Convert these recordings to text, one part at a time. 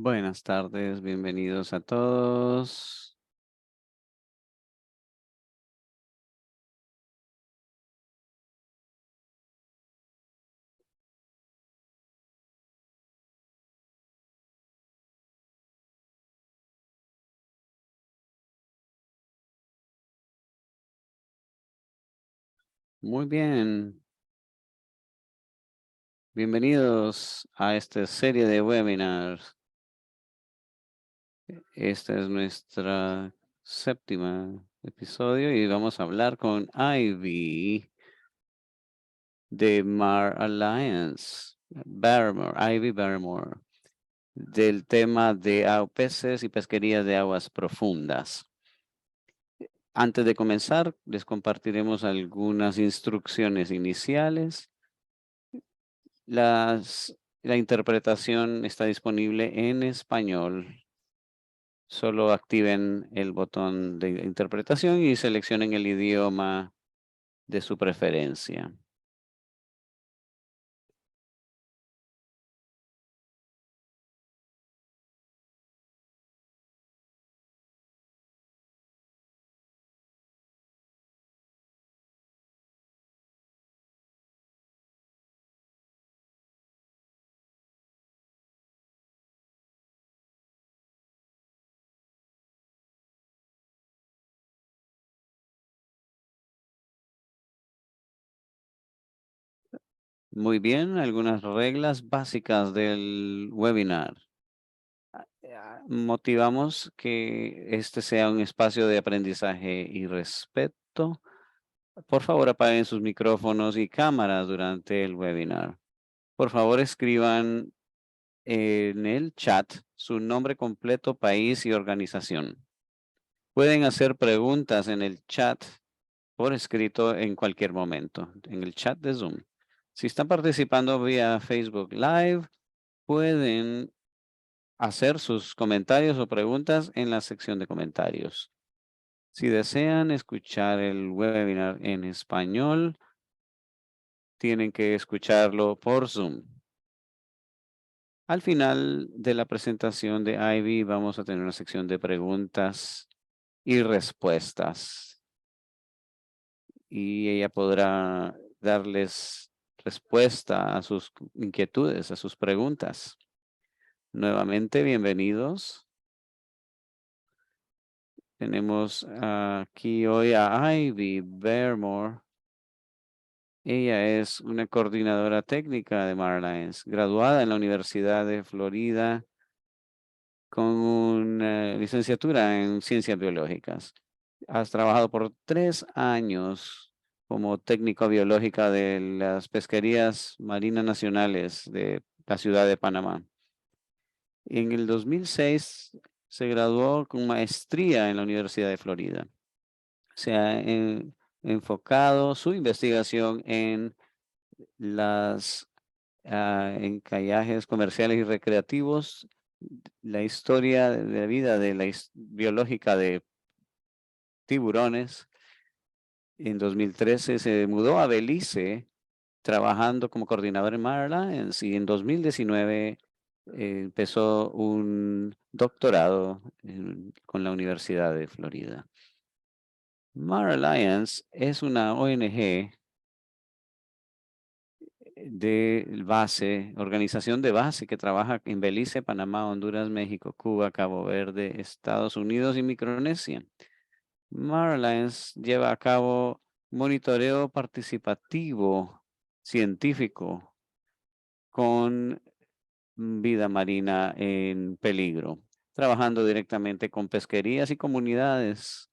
Buenas tardes, bienvenidos a todos. Muy bien, bienvenidos a esta serie de webinars. Esta es nuestra séptima episodio y vamos a hablar con Ivy de Mar Alliance, Ivy Barrymore, del tema de peces y pesquería de aguas profundas. Antes de comenzar, les compartiremos algunas instrucciones iniciales. La interpretación está disponible en español. Solo activen el botón de interpretación y seleccionen el idioma de su preferencia. Muy bien, algunas reglas básicas del webinar. Motivamos que este sea un espacio de aprendizaje y respeto. Por favor, apaguen sus micrófonos y cámaras durante el webinar. Por favor, escriban en el chat su nombre completo, país y organización. Pueden hacer preguntas en el chat por escrito en cualquier momento, en el chat de Zoom. Si están participando vía Facebook Live, pueden hacer sus comentarios o preguntas en la sección de comentarios. Si desean escuchar el webinar en español, tienen que escucharlo por Zoom. Al final de la presentación de Ivy vamos a tener una sección de preguntas y respuestas. Y ella podrá darles respuesta a sus inquietudes, a sus preguntas. Nuevamente, bienvenidos. Tenemos aquí hoy a Ivy Barrymore. Ella es una coordinadora técnica de Marlines, graduada en la Universidad de Florida con una licenciatura en ciencias biológicas. Has trabajado por 3 años como técnico biológica de las pesquerías marinas nacionales de la ciudad de Panamá. En el 2006 se graduó con maestría en la Universidad de Florida. Se ha enfocado su investigación en las encallajes comerciales y recreativos, la historia de la vida de biológica de tiburones. En 2013 se mudó a Belice trabajando como coordinador en Mar Alliance y en 2019 empezó un doctorado con la Universidad de Florida. Mar Alliance es una ONG de base, organización de base que trabaja en Belice, Panamá, Honduras, México, Cuba, Cabo Verde, Estados Unidos y Micronesia. Mar Alliance lleva a cabo monitoreo participativo científico con vida marina en peligro, trabajando directamente con pesquerías y comunidades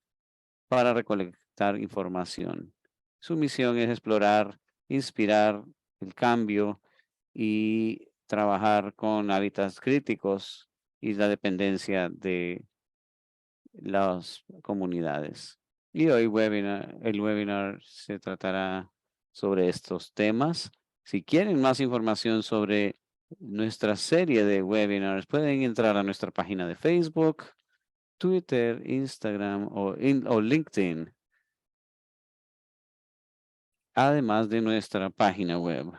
para recolectar información. Su misión es explorar, inspirar el cambio y trabajar con hábitats críticos y la dependencia de las comunidades. Y hoy el webinar se tratará sobre estos temas. Si quieren más información sobre nuestra serie de webinars, pueden entrar a nuestra página de Facebook, Twitter, Instagram o LinkedIn, además de nuestra página web.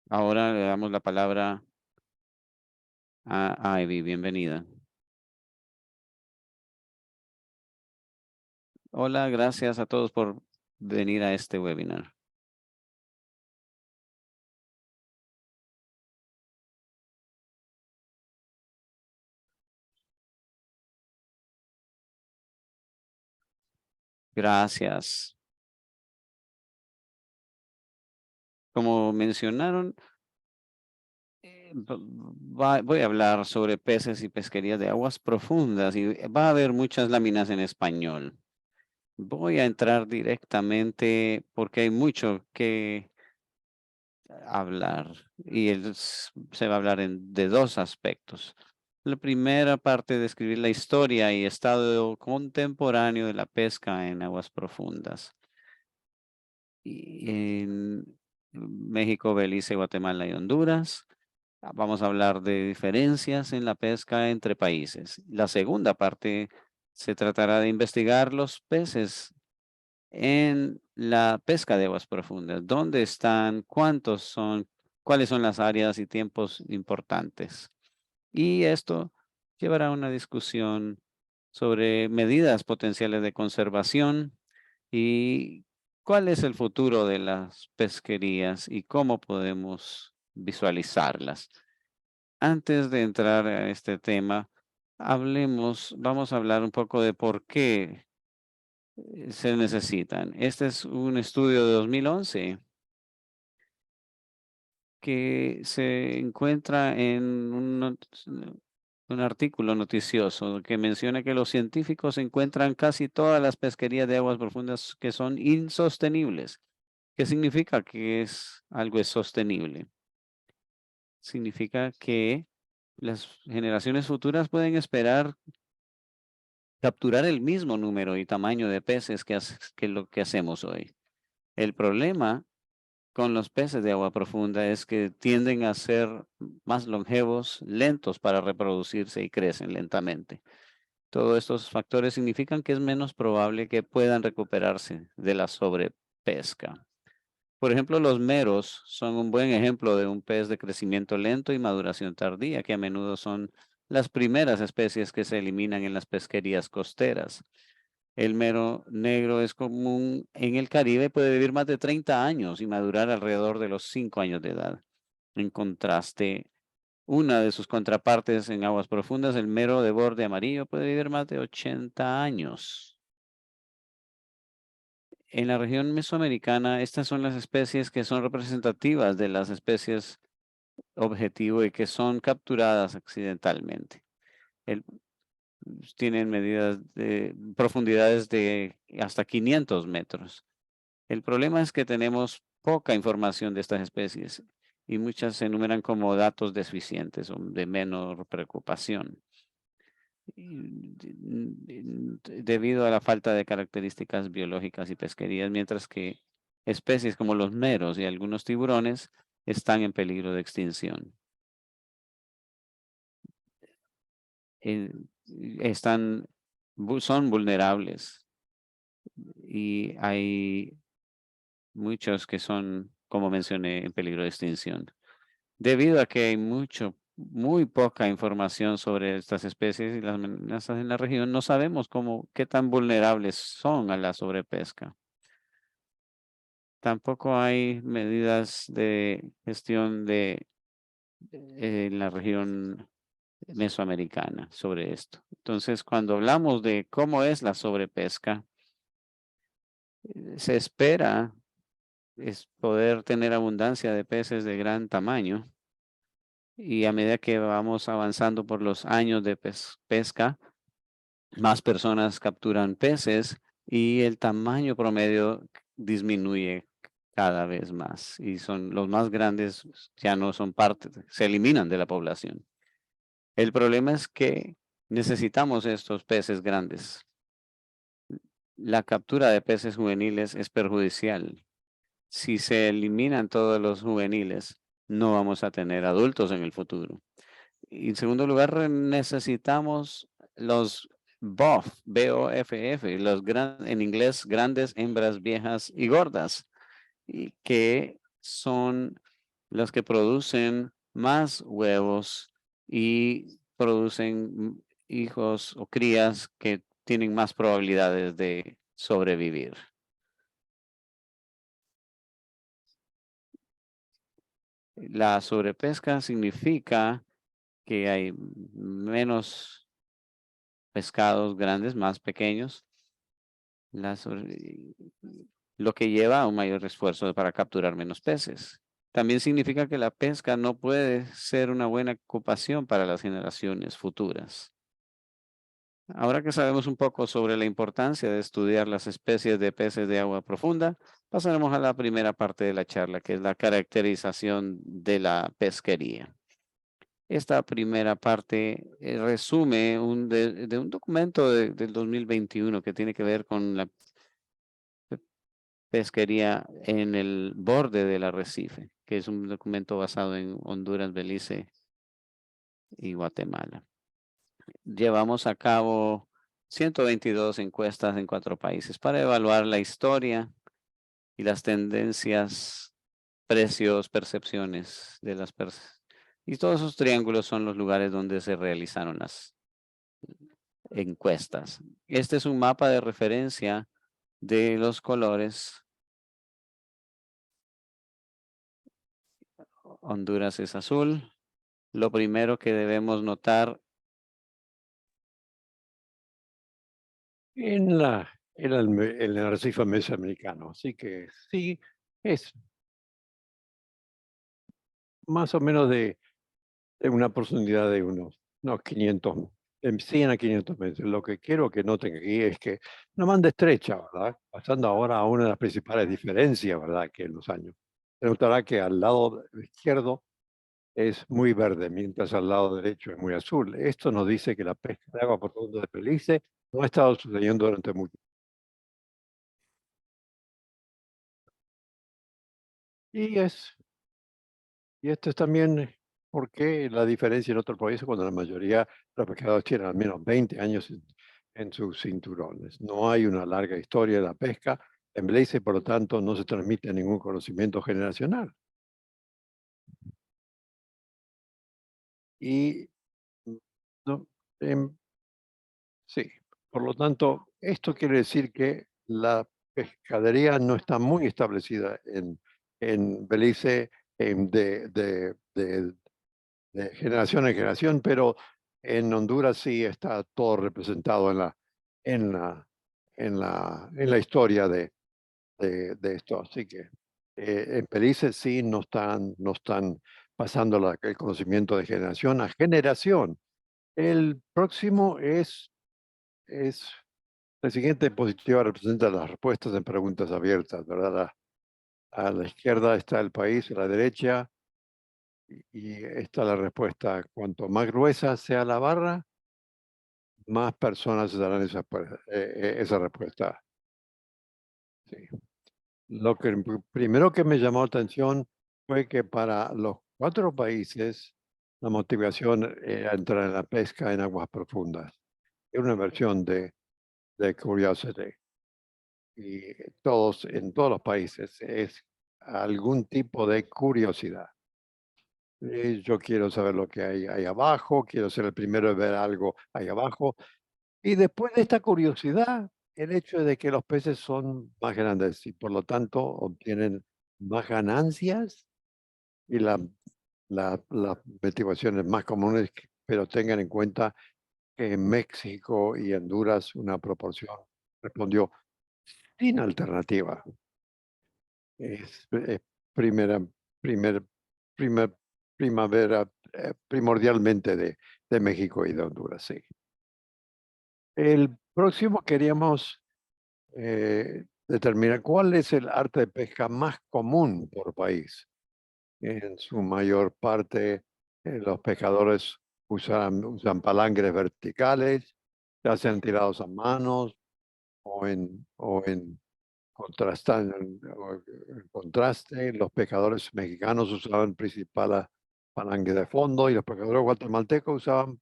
Ahora le damos la palabra a Ivy. Bienvenida. Hola, gracias a todos por venir a este webinar. Gracias. Como mencionaron, voy a hablar sobre peces y pesquería de aguas profundas y va a haber muchas láminas en español. Voy a entrar directamente porque hay mucho que hablar y se va a hablar de dos aspectos. La primera parte, describir la historia y estado contemporáneo de la pesca en aguas profundas. Y en México, Belice, Guatemala y Honduras. Vamos a hablar de diferencias en la pesca entre países. La segunda parte se tratará de investigar los peces en la pesca de aguas profundas. ¿Dónde están? ¿Cuántos son? ¿Cuáles son las áreas y tiempos importantes? Y esto llevará a una discusión sobre medidas potenciales de conservación y cuál es el futuro de las pesquerías y cómo podemos visualizarlas. Antes de entrar a este tema, vamos a hablar un poco de por qué se necesitan. Este es un estudio de 2011 que se encuentra en un artículo noticioso que menciona que los científicos encuentran casi todas las pesquerías de aguas profundas que son insostenibles. ¿Qué significa que algo es sostenible? Significa que las generaciones futuras pueden esperar capturar el mismo número y tamaño de peces que lo que hacemos hoy. El problema con los peces de agua profunda es que tienden a ser más longevos, lentos para reproducirse y crecen lentamente. Todos estos factores significan que es menos probable que puedan recuperarse de la sobrepesca. Por ejemplo, los meros son un buen ejemplo de un pez de crecimiento lento y maduración tardía, que a menudo son las primeras especies que se eliminan en las pesquerías costeras. El mero negro es común en el Caribe, puede vivir más de 30 años y madurar alrededor de los 5 años de edad. En contraste, una de sus contrapartes en aguas profundas, el mero de borde amarillo, puede vivir más de 80 años. En la región mesoamericana, estas son las especies que son representativas de las especies objetivo y que son capturadas accidentalmente. El- Tienen medidas de profundidades de hasta 500 metros. El problema es que tenemos poca información de estas especies y muchas se enumeran como datos deficientes o de menor preocupación. Debido a la falta de características biológicas y pesquerías, mientras que especies como los meros y algunos tiburones están en peligro de extinción. Eh, son vulnerables y hay muchos que son, como mencioné, en peligro de extinción. Debido a que hay muy poca información sobre estas especies y las amenazas en la región, no sabemos qué tan vulnerables son a la sobrepesca. Tampoco hay medidas de gestión en la región mesoamericana sobre esto. Entonces, cuando hablamos de cómo es la sobrepesca, se espera es poder tener abundancia de peces de gran tamaño y a medida que vamos avanzando por los años de pesca, más personas capturan peces y el tamaño promedio disminuye cada vez más y son los más grandes ya no son parte, se eliminan de la población. El problema es que necesitamos estos peces grandes. La captura de peces juveniles es perjudicial. Si se eliminan todos los juveniles, no vamos a tener adultos en el futuro. Y en segundo lugar, necesitamos los BOF, BOFF, en inglés, grandes hembras viejas y gordas, y que son Las que producen más huevos y producen hijos o crías que tienen más probabilidades de sobrevivir. La sobrepesca significa que hay menos pescados grandes, más pequeños, lo que lleva a un mayor esfuerzo para capturar menos peces. También significa que la pesca no puede ser una buena ocupación para las generaciones futuras. Ahora que sabemos un poco sobre la importancia de estudiar las especies de peces de agua profunda, pasaremos a la primera parte de la charla, que es la caracterización de la pesquería. Esta primera parte resume de un documento del 2021 que tiene que ver con la pesquería en el borde del arrecife, que es un documento basado en Honduras, Belice y Guatemala. Llevamos a cabo 122 encuestas en 4 países para evaluar la historia y las tendencias, precios, percepciones de las personas. Y todos esos triángulos son los lugares donde se realizaron las encuestas. Este es un mapa de referencia de los colores. Honduras es azul. Lo primero que debemos notar, En el arrecife mesoamericano. Así que sí, es más o menos de una profundidad de unos 500, 100 a 500 metros. Lo que quiero que noten aquí es que una banda estrecha, ¿verdad? Pasando ahora a una de las principales diferencias, ¿verdad? Que en los años. Se notará que al lado izquierdo es muy verde, mientras al lado derecho es muy azul. Esto nos dice que la pesca de agua profunda de Belice no ha estado sucediendo durante mucho. Y es Y esto es también porque la diferencia en otros países, cuando la mayoría de los pescadores tienen al menos 20 años en sus cinturones. No hay una larga historia de la pesca en Belice, por lo tanto, no se transmite ningún conocimiento generacional. Y mm, no, em, sí, por lo tanto, esto quiere decir que la pescadería no está muy establecida en Belice de generación en generación, pero en Honduras sí está todo representado en la, en la historia de esto. Así que en Belice sí no están pasando el conocimiento de generación a generación. El próximo es la siguiente diapositiva representa las respuestas en preguntas abiertas, ¿verdad? A la izquierda está el país, a la derecha y está la respuesta. Cuanto más gruesa sea la barra, más personas darán esa respuesta. Sí. Lo que primero que me llamó la atención fue que para los 4 países la motivación era entrar en la pesca en aguas profundas. Es una versión de Curiosity. Y en todos los países es algún tipo de curiosidad. Yo quiero saber lo que hay ahí abajo, quiero ser el primero en ver algo ahí abajo. Y después de esta curiosidad, el hecho de que los peces son más grandes y por lo tanto obtienen más ganancias y las motivaciones más comunes, pero tengan en cuenta que en México y Honduras una proporción respondió sin alternativa. Es primera, primer, primer, primavera primordialmente de México y de Honduras, sí. El próximo queríamos determinar cuál es el arte de pesca más común por país. En su mayor parte, los pescadores usan palangres verticales, ya sean tirados a manos o en contraste. Los pescadores mexicanos usaban principal palangre de fondo y los pescadores guatemaltecos usaban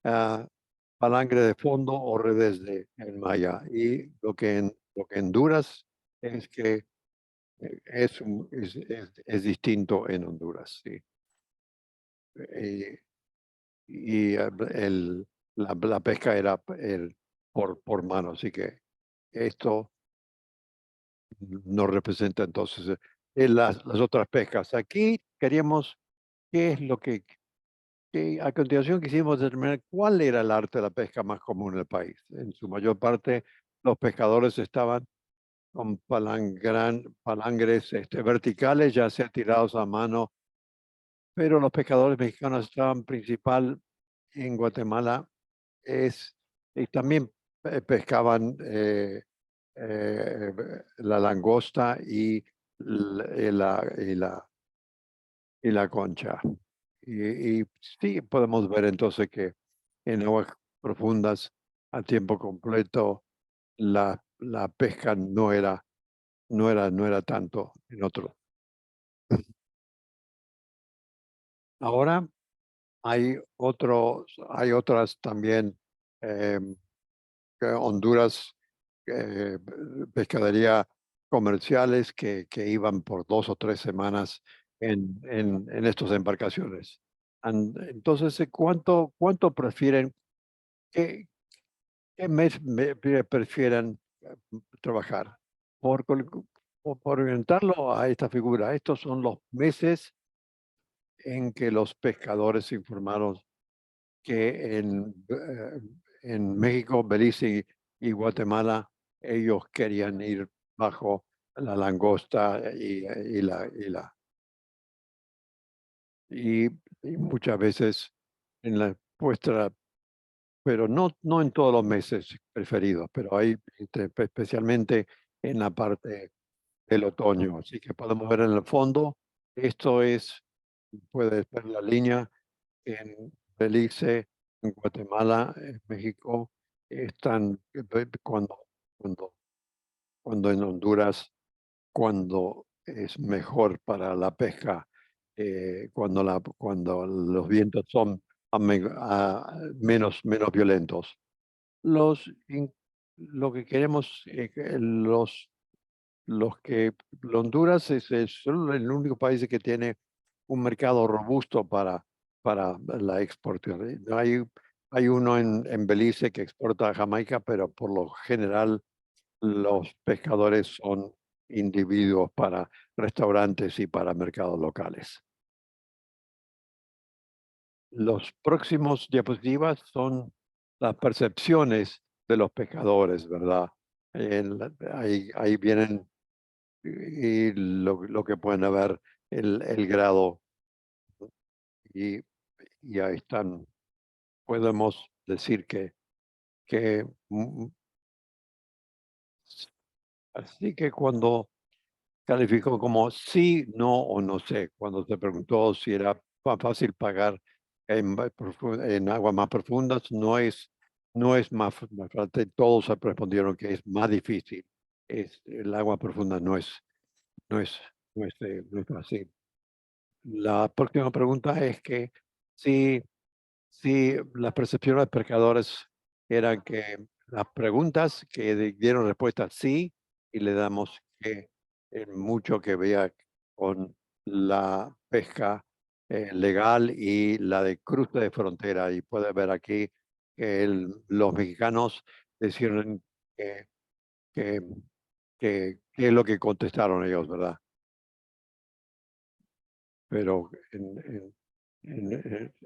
ah, palangre de fondo o redes en malla. Y lo que en Honduras es que es distinto en Honduras, sí. Eh, y la pesca era por mano, así que esto no representa entonces las otras pescas. Aquí queríamos, ¿qué es lo que a continuación quisimos determinar cuál era el arte de la pesca más común en el país? En su mayor parte, los pescadores estaban con palangres verticales, ya sea tirados a mano, pero los pescadores mexicanos estaban principal en Guatemala es, y también pescaban la langosta y la concha. Y sí podemos ver entonces que en aguas profundas a tiempo completo la pesca no era tanto en otro. Ahora hay otras también em, Honduras, pescadería comerciales que iban por 2 o 3 semanas en estas embarcaciones. Entonces, ¿cuánto prefieren? ¿Qué, qué mes prefieren trabajar? Por orientarlo a esta figura, estos son los meses en que los pescadores informaron que en México, Belice y Guatemala ellos querían ir bajo la langosta y, y muchas veces en la puesta, pero no en todos los meses preferidos, pero hay especialmente en la parte del otoño. Así que podemos ver en el fondo, esto es, puedes ver la línea en Belice, en Guatemala, en México, están cuando, cuando en Honduras, cuando es mejor para la pesca, cuando los vientos son menos violentos. Los, in- lo que queremos, los que Honduras es solo el único país que tiene un mercado robusto para la exportación. Hay uno en Belice que exporta a Jamaica, pero por lo general los pescadores son individuos para restaurantes y para mercados locales. Los próximos diapositivas son las percepciones de los pescadores, ¿verdad? Ahí vienen y lo que pueden ver, el grado, y, y ahí están. Podemos decir que así que cuando calificó como sí, no o no sé, cuando se preguntó si era fácil pagar en aguas más profundas, no es más fácil, todos respondieron que es más difícil. El agua profunda no es, no es fácil. La próxima pregunta es que si, si las percepciones de los pescadores eran que las preguntas que dieron respuesta sí, y le damos que mucho que vea con la pesca legal y la de cruce de frontera. Y puede ver aquí que los mexicanos decían que, que, que es lo que contestaron ellos, ¿verdad? Pero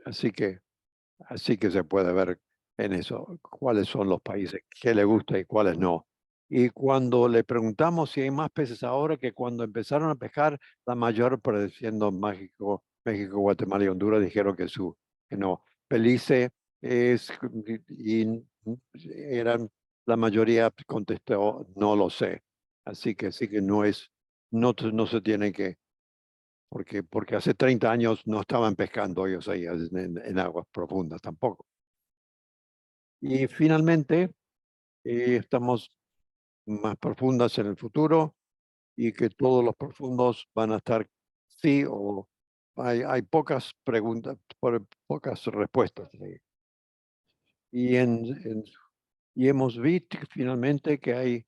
así que se puede ver en eso, cuáles son los países que le gusta y cuáles no. Y cuando le preguntamos si hay más peces ahora que cuando empezaron a pescar, la mayor, predeciendo México, Guatemala y Honduras, dijeron que no. Belice es, y eran, la mayoría contestó, no lo sé. Así que sí que no se tiene que porque hace 30 años no estaban pescando ellos ahí en aguas profundas tampoco. Y finalmente, estamos más profundas en el futuro y que todos los profundos van a estar sí o hay pocas preguntas, pocas respuestas. Y, y hemos visto finalmente que hay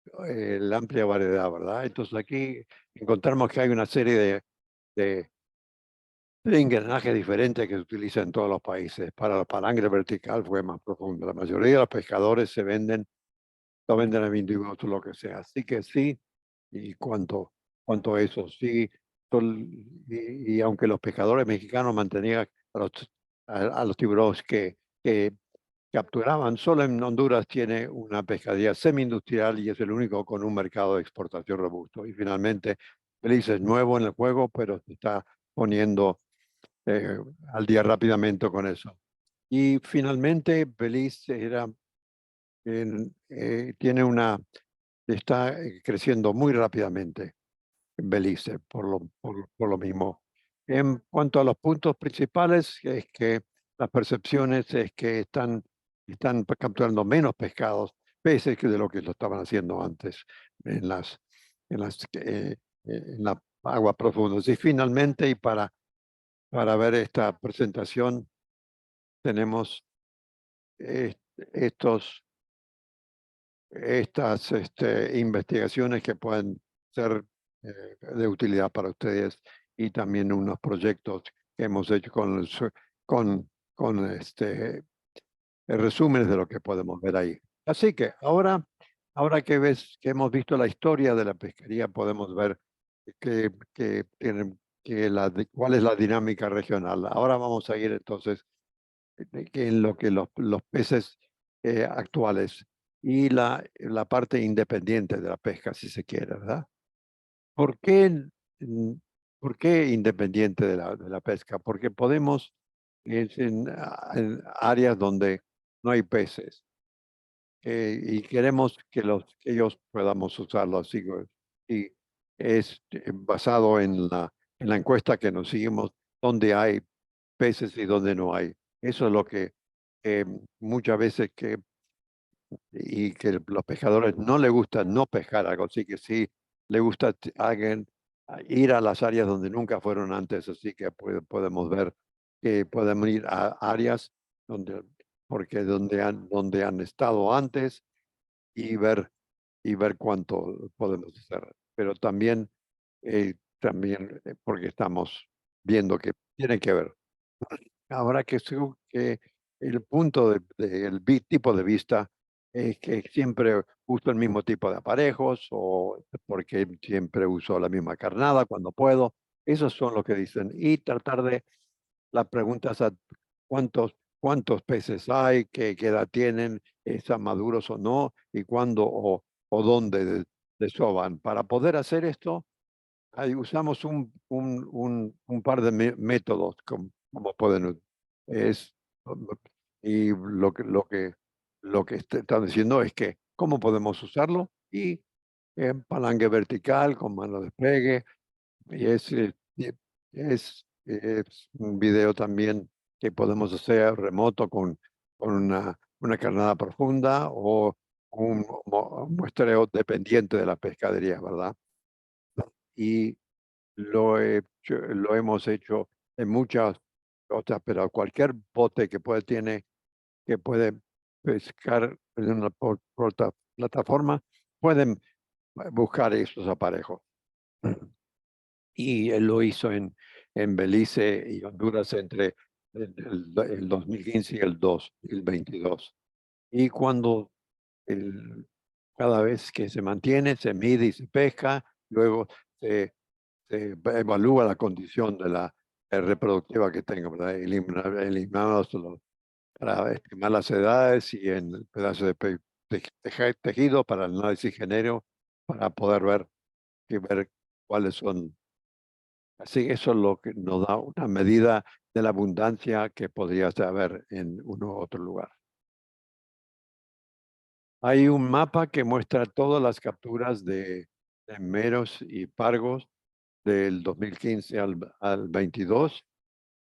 la amplia variedad, ¿verdad? Entonces aquí encontramos que hay una serie de, de engranajes diferentes que se utilizan en todos los países. Para la palangre vertical fue más profundo. La mayoría de los pescadores lo venden a 22 o lo que sea. Así que sí, y cuanto a eso, sí. Y aunque los pescadores mexicanos mantenían a los, a los tiburones que capturaban, solo en Honduras tiene una pescadería semi-industrial y es el único con un mercado de exportación robusto. Y finalmente, Belice es nuevo en el juego, pero se está poniendo eh, al día rápidamente con eso. Y finalmente, Belice tiene está creciendo muy rápidamente en Belice por lo mismo. En cuanto a los puntos principales, es que las percepciones es que están capturando menos peces que de lo que lo estaban haciendo antes en en las aguas profundas. Y finalmente, y para ver esta presentación, tenemos eh, estos estas investigaciones que pueden ser de utilidad para ustedes y también unos proyectos que hemos hecho con resúmenes de lo que podemos ver ahí. Así que ahora que hemos visto la historia de la pesquería, podemos ver cuál es la dinámica regional. Ahora vamos a ir entonces en lo que los peces actuales y la parte independiente de la pesca, si se quiere, ¿verdad? ¿Por qué, mm, ¿por qué independiente de la pesca? Porque podemos, en áreas donde no hay peces y queremos que ellos podamos usarlo así. Y es basado en la encuesta que nos seguimos, donde hay peces y donde no hay. Eso es lo que eh, muchas veces que los pescadores no les gusta no pescar algo, así que sí le gusta ir a las áreas donde nunca fueron antes, así que podemos ver que podemos ir a áreas donde, porque donde han estado antes y ver cuánto podemos hacer. Pero también porque estamos viendo que tiene que ver. Ahora que el punto del tipo de vista es que siempre uso el mismo tipo de aparejos o porque siempre uso la misma carnada cuando puedo. Esos son lo que dicen. Y tratar de las preguntas a cuántos peces hay, qué edad tienen, están maduros o no, y cuándo o dónde desovan. Para poder hacer esto, ahí usamos un par de métodos, como pueden es y lo que están diciendo es que cómo podemos usarlo y en palanque vertical con mano de despegue y es un video también que podemos hacer remoto con una carnada profunda o un muestreo dependiente de la pescadería, ¿verdad? Y lo hemos hecho en muchas otras, pero cualquier bote que puede pescar en una plataforma, pueden buscar esos aparejos. Y él lo hizo en Belice y Honduras entre el 2015 y el 22. Y cuando el, cada vez que se mantiene, se mide y se pesca, luego se evalúa la condición de la reproductiva que tenga, ¿verdad? Eliminamos para estimar las edades y en el pedazo de tejido para el análisis genero para poder ver cuáles son. Así que eso es lo que nos da una medida de la abundancia que podría haber en uno u otro lugar. Hay un mapa que muestra todas las capturas de meros y pargos del 2015 al 22.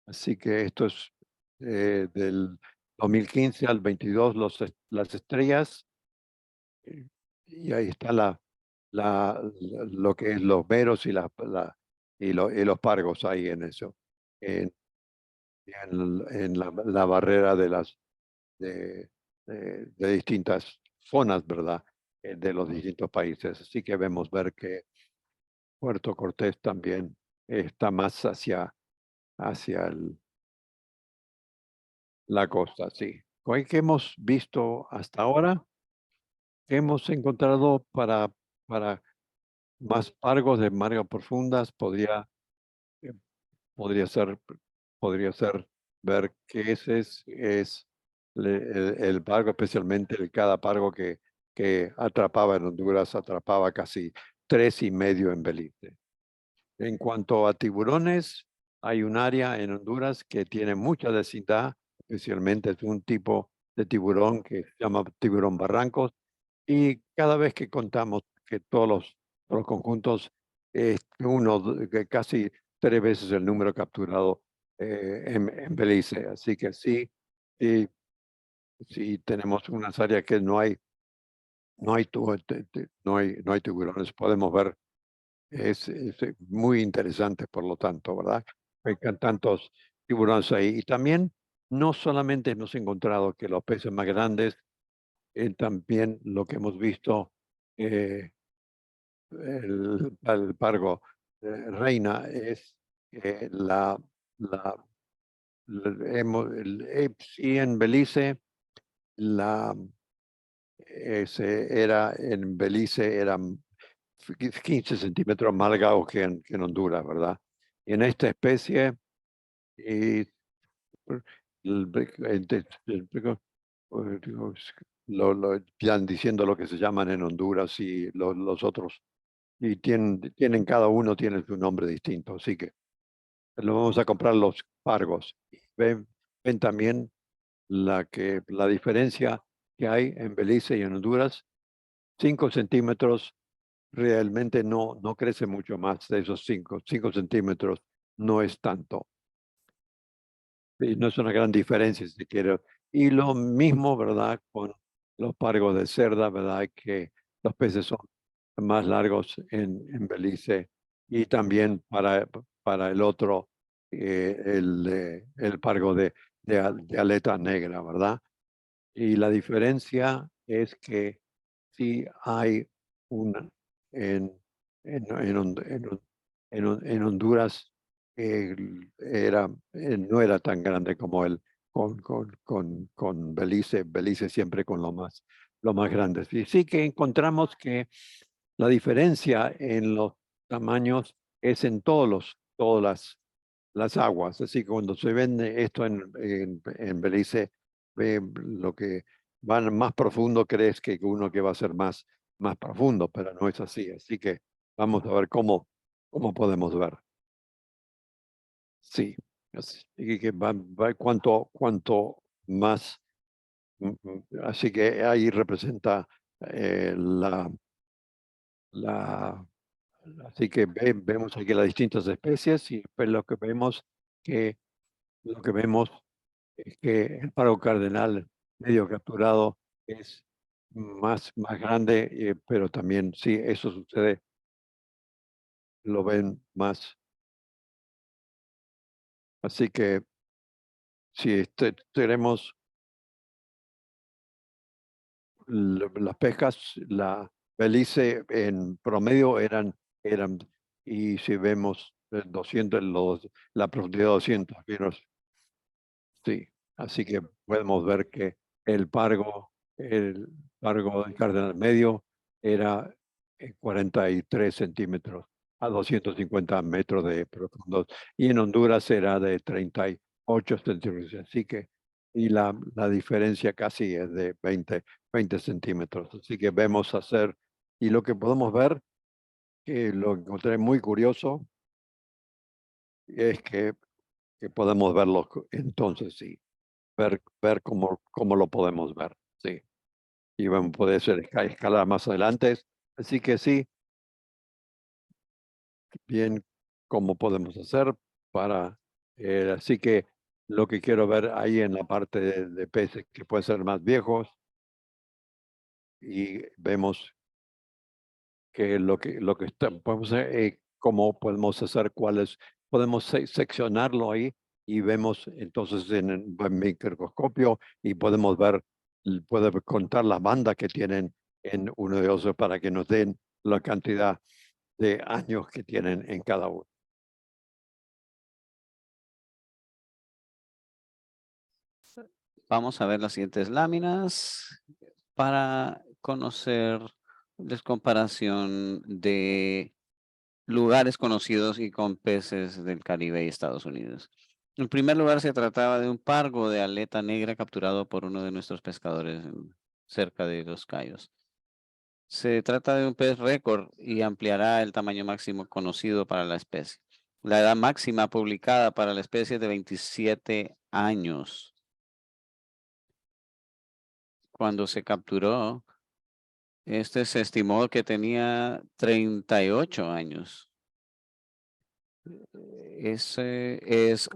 Así que esto es del 2015 al 22, las estrellas, eh, y ahí está lo que es los meros y los pargos ahí en eso. En, en la barrera de distintas zonas, ¿verdad? de los distintos países. Así que vemos ver que Puerto Cortés también está más hacia la costa, sí. ¿Qué hemos visto hasta ahora? ¿Qué hemos encontrado para más pargos de margas profundas? Eh, podría ser, podría ser ver que ese es el pargo, especialmente cada pargo que atrapaba en Honduras, atrapaba casi 3,5 en Belice. En cuanto a tiburones, hay un área en Honduras que tiene mucha densidad, especialmente es un tipo de tiburón que se llama tiburón barrancos, y cada vez que contamos que todos los conjuntos, que casi 3 veces el número capturado en Belice. Así que sí, sí, sí tenemos unas áreas que no hay tiburones. Podemos ver es muy interesante, por lo tanto, ¿verdad? Hay tantos tiburones ahí. Y también no solamente hemos encontrado que los peces más grandes, también lo que hemos visto, eh, el pargo reina es la, sí, en Belice, la, en Belice era 15 centímetros más largo que en Honduras, ¿verdad? Y en esta especie, y digo, ya diciendo lo que se llaman en Honduras y los otros, y tienen cada uno tiene su nombre distinto, así que lo vamos a comprar los pargos. Ven también la diferencia que hay en Belice y en Honduras, 5 centímetros realmente no crece mucho más de esos 5 centímetros, no es tanto. Y no es una gran diferencia, si quiero. Y lo mismo, ¿verdad? Con los pargos de cerda, ¿verdad? Que los peces son más largos en Belice y también para el otro, el pargo de aleta negra, ¿verdad? Y la diferencia es que sí hay una en, en Honduras, no era tan grande como con Belice, Belice siempre con lo más grande. Y sí que encontramos que la diferencia en los tamaños es en todas las aguas. Así que cuando se vende esto en Belice, lo que van más profundo crees que uno que va a ser más profundo, pero no es así. Así que vamos a ver cómo podemos ver. Sí, así que cuanto más. Así que ahí representa la, la así que vemos aquí las distintas especies y pues que lo que vemos es que el paro cardenal medio capturado es más grande, pero también sí, eso sucede, lo ven más. Así que si tenemos las pescas, la Belice en promedio eran y si vemos 200, la profundidad 200 metros. Sí, así que podemos ver que el pargo del Cardenal Medio era 43 centímetros a 250 metros de profundo y en Honduras era de 38 centímetros. Así que, y la diferencia casi es de 20 centímetros. Así que vemos y lo que podemos ver, que lo encontré muy curioso, es que podemos verlo entonces, sí. Ver cómo lo podemos ver, sí. Y vamos a poder hacer escalar más adelante. Así que sí, bien, cómo podemos hacer para, así que lo que quiero ver ahí en la parte de peces que pueden ser más viejos y vemos que lo que podemos hacer, cómo podemos hacer podemos seccionarlo ahí y vemos entonces en el microscopio y podemos puede contar las bandas que tienen en uno de ellos para que nos den la cantidad de años que tienen en cada uno. Vamos a ver las siguientes láminas para conocer la comparación de lugares conocidos y con peces del Caribe y Estados Unidos. En primer lugar, se trataba de un pargo de aleta negra capturado por uno de nuestros pescadores cerca de Los Cayos. Se trata de un pez récord y ampliará el tamaño máximo conocido para la especie. La edad máxima publicada para la especie es de 27 años. Cuando se capturó, este se estimó que tenía 38 años. Ese es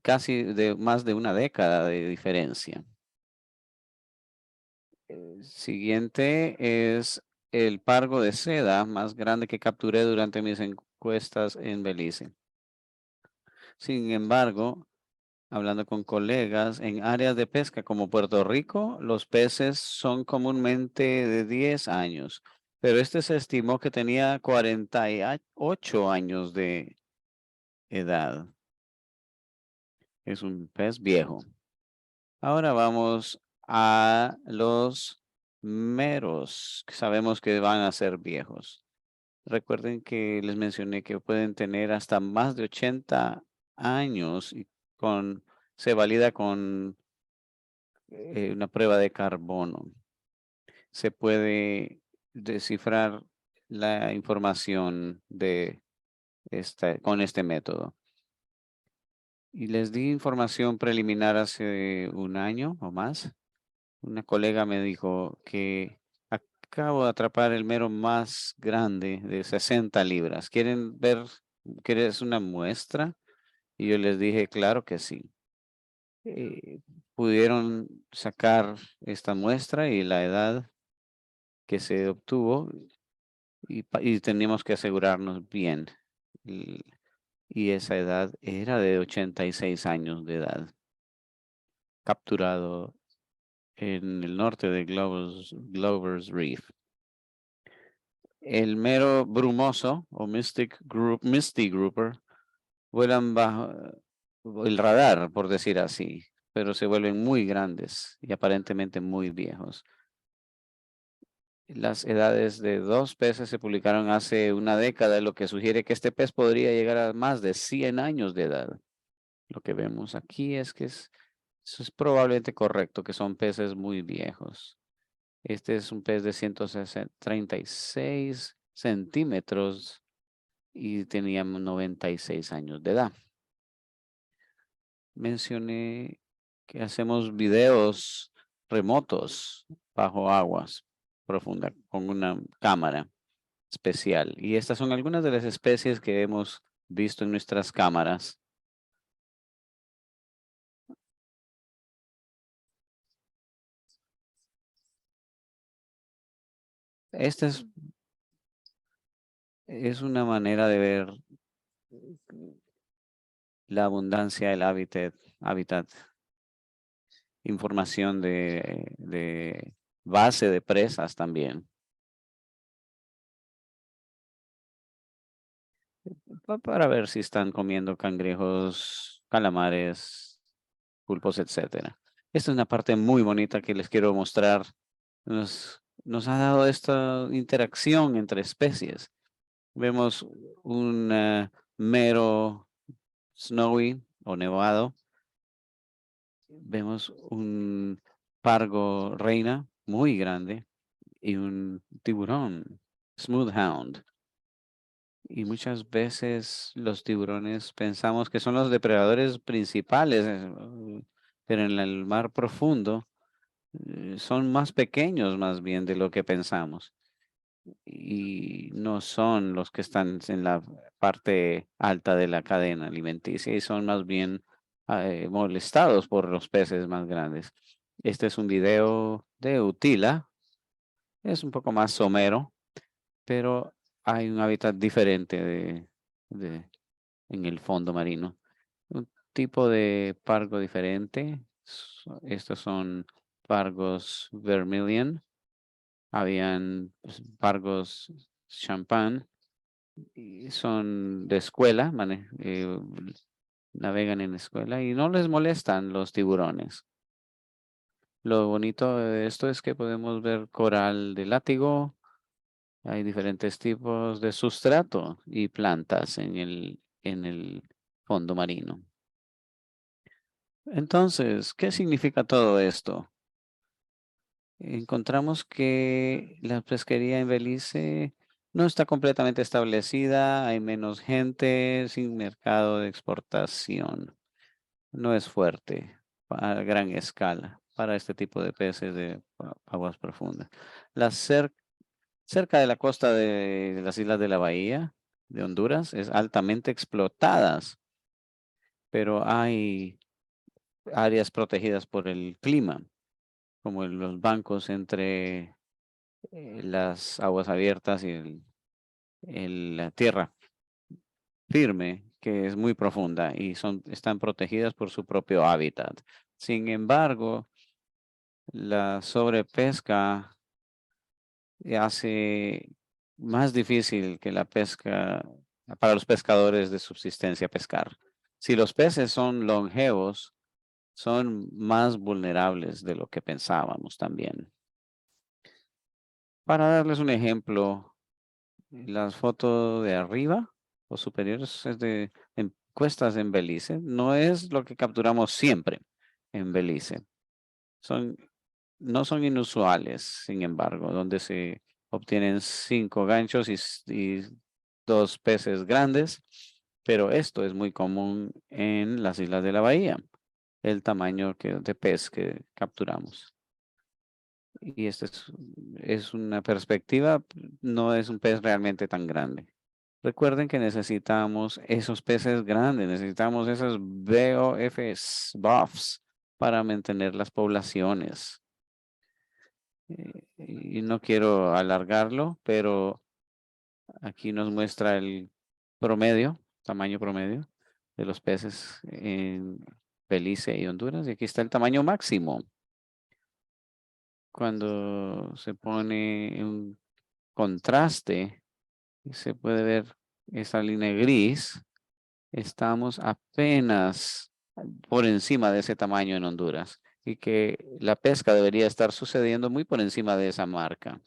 casi más de una década de diferencia. El siguiente es el pargo de seda más grande que capturé durante mis encuestas en Belice. Sin embargo, hablando con colegas en áreas de pesca como Puerto Rico, los peces son comúnmente de 10 años, pero este se estimó que tenía 48 años de edad. Es un pez viejo. Ahora vamos a los meros, que sabemos que van a ser viejos. Recuerden que les mencioné que pueden tener hasta más de 80 años y se valida con una prueba de carbono. Se puede descifrar la información con este método. Y les di información preliminar hace un año o más. Una colega me dijo que acabo de atrapar el mero más grande de 60 libras. ¿Quieres una muestra? Y yo les dije, claro que sí. Pudieron sacar esta muestra y la edad que se obtuvo y teníamos que asegurarnos bien. Y, y esa edad era de 86 años de edad, capturado en el norte de Glover's Reef. El mero brumoso o Misty Grouper vuelan bajo el radar, por decir así, pero se vuelven muy grandes y aparentemente muy viejos. Las edades de dos peces se publicaron hace una década, lo que sugiere que este pez podría llegar a más de 100 años de edad. Lo que vemos aquí es que eso es probablemente correcto, que son peces muy viejos. Este es un pez de 136 centímetros y tenía 96 años de edad. Mencioné que hacemos videos remotos bajo aguas profundas con una cámara especial. Y estas son algunas de las especies que hemos visto en nuestras cámaras. Esta es una manera de ver la abundancia del hábitat, información de base de presas también. Para ver si están comiendo cangrejos, calamares, pulpos, etcétera. Esta es una parte muy bonita que les quiero mostrar. Nos ha dado esta interacción entre especies. Vemos un mero snowy o nevado. Vemos un pargo reina muy grande y un tiburón, smooth hound. Y muchas veces los tiburones pensamos que son los depredadores principales, pero en el mar profundo son más pequeños más bien de lo que pensamos. Y no son los que están en la parte alta de la cadena alimenticia y son más bien molestados por los peces más grandes. Este es un video de Utila. Es un poco más somero, pero hay un hábitat diferente en el fondo marino. Un tipo de pargo diferente. Estos son pargos vermilion Habían pargos champán y son de escuela, navegan en escuela y no les molestan los tiburones. Lo bonito de esto es que podemos ver coral de látigo. Hay diferentes tipos de sustrato y plantas en el fondo marino. Entonces, ¿qué significa todo esto? Encontramos que la pesquería en Belice no está completamente establecida, hay menos gente, sin mercado de exportación. No es fuerte a gran escala para este tipo de peces de aguas profundas. Cerca de la costa de las islas de la Bahía de Honduras es altamente explotadas, pero hay áreas protegidas por el clima, como en los bancos entre las aguas abiertas y la tierra firme, que es muy profunda y están protegidas por su propio hábitat. Sin embargo, la sobrepesca hace más difícil que la pesca para los pescadores de subsistencia pescar. Si los peces son longevos, son más vulnerables de lo que pensábamos también. Para darles un ejemplo, las fotos de arriba o superiores es de encuestas en Belice. No es lo que capturamos siempre en Belice. No son inusuales, sin embargo, donde se obtienen 5 ganchos y 2 peces grandes, pero esto es muy común en las islas de la bahía, el tamaño de pez que capturamos. Y esta es una perspectiva, no es un pez realmente tan grande. Recuerden que necesitamos esos peces grandes, necesitamos esos BOFs para mantener las poblaciones. Y no quiero alargarlo, pero aquí nos muestra el promedio, tamaño promedio de los peces en Belice y Honduras. Y aquí está el tamaño máximo. Cuando se pone un contraste, se puede ver esa línea gris. Estamos apenas por encima de ese tamaño en Honduras y que la pesca debería estar sucediendo muy por encima de esa marca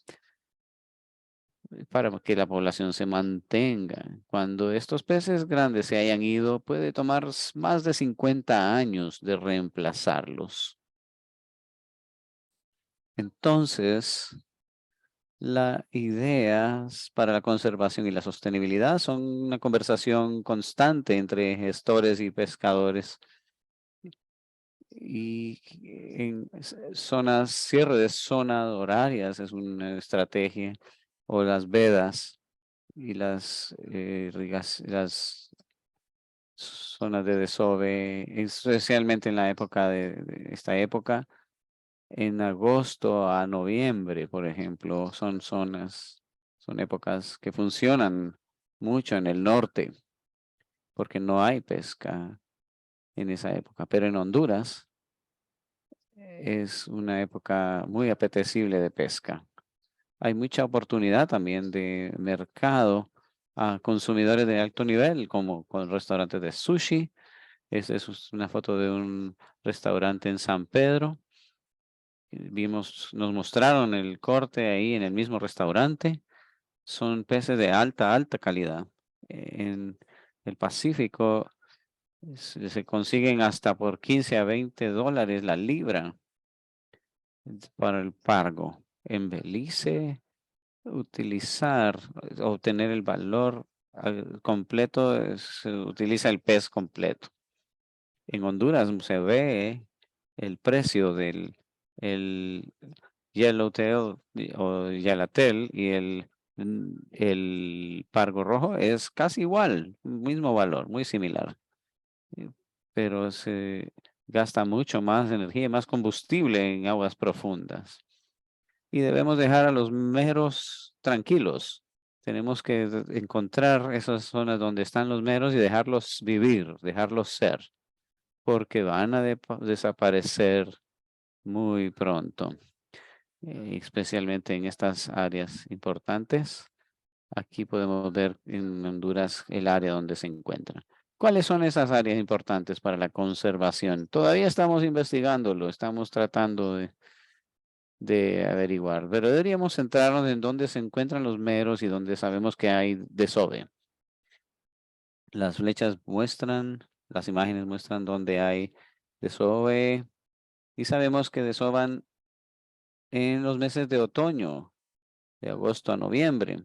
para que la población se mantenga. Cuando estos peces grandes se hayan ido, puede tomar más de 50 años de reemplazarlos. Entonces, las ideas para la conservación y la sostenibilidad son una conversación constante entre gestores y pescadores. Y en zonas, cierre de zonas horarias es una estrategia, o las vedas y las zonas de desove, especialmente en la época de esta época, en agosto a noviembre, por ejemplo, son épocas que funcionan mucho en el norte, porque no hay pesca en esa época, pero en Honduras es una época muy apetecible de pesca. Hay mucha oportunidad también de mercado a consumidores de alto nivel, como con restaurantes de sushi. Esta es una foto de un restaurante en San Pedro. Nos mostraron el corte ahí en el mismo restaurante. Son peces de alta calidad. En el Pacífico se consiguen hasta por 15 a $20 la libra para el pargo. En Belice, obtener el valor completo, se utiliza el pez completo. En Honduras se ve el precio del el yellowtail o yellowtail y el pargo rojo es casi igual, mismo valor, muy similar. eh, Pero se gasta mucho más energía, más combustible en aguas profundas. Y debemos dejar a los meros tranquilos. Tenemos que encontrar esas zonas donde están los meros y dejarlos vivir, dejarlos ser, porque van a desaparecer muy pronto. especialmente en estas áreas importantes. Aquí podemos ver en Honduras el área donde se encuentra. ¿Cuáles son esas áreas importantes para la conservación? Todavía estamos investigándolo, estamos tratando de averiguar, pero deberíamos centrarnos en dónde se encuentran los meros y dónde sabemos que hay desove. Las flechas muestran, las imágenes muestran dónde hay desove y sabemos que desovan en los meses de otoño, de agosto a noviembre.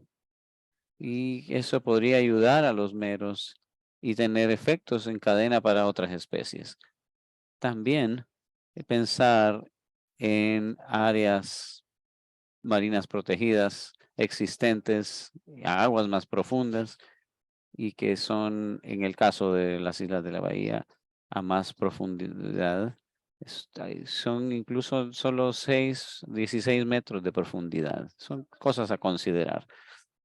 Y eso podría ayudar a los meros y tener efectos en cadena para otras especies. También pensar en áreas marinas protegidas existentes, aguas más profundas y que son, en el caso de las islas de la bahía, a más profundidad. Son incluso solo 16 metros de profundidad. Son cosas a considerar.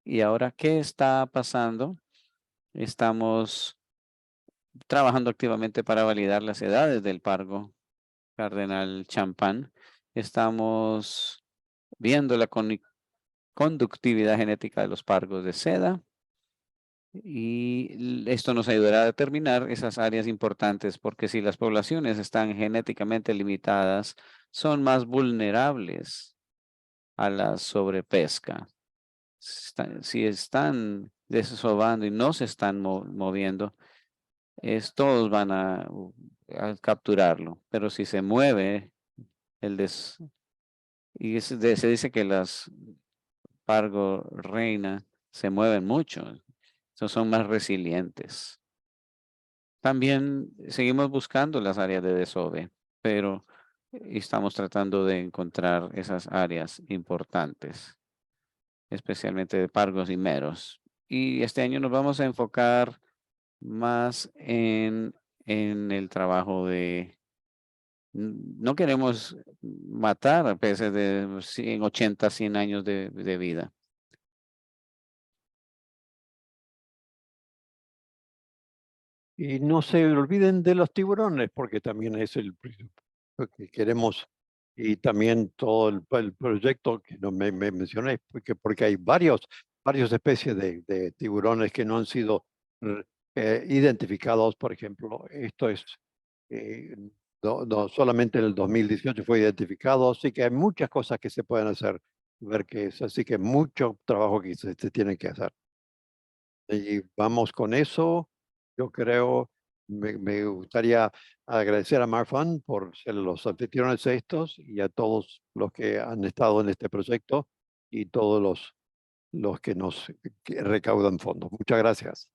Y ahora, ¿qué está pasando? Estamos trabajando activamente para validar las edades del pargo cardenal champán. Estamos viendo la conductividad genética de los pargos de seda y esto nos ayudará a determinar esas áreas importantes porque si las poblaciones están genéticamente limitadas, son más vulnerables a la sobrepesca. Si están desovando y no se están moviendo, todos van a capturarlo. Pero si se mueve, el des, y se dice que las pargo reina se mueven mucho, son más resilientes. También seguimos buscando las áreas de desove, pero estamos tratando de encontrar esas áreas importantes, especialmente de pargos y meros. Y este año nos vamos a enfocar más en el trabajo de, no queremos matar a peces de 100, 80, 100 años de vida. Y no se olviden de los tiburones, porque también es lo que queremos. Y también todo el proyecto que no me mencioné, porque hay varias especies de tiburones que no han sido identificados. Por ejemplo, esto es, eh, no solamente en el 2018 fue identificado, así que hay muchas cosas que se pueden hacer, ver que es, así que mucho trabajo que se tiene que hacer. Y vamos con eso. Yo creo, me gustaría agradecer a Marfan por ser los anfitriones de estos y a todos los que han estado en este proyecto y todos los que nos que recaudan fondos. Muchas gracias.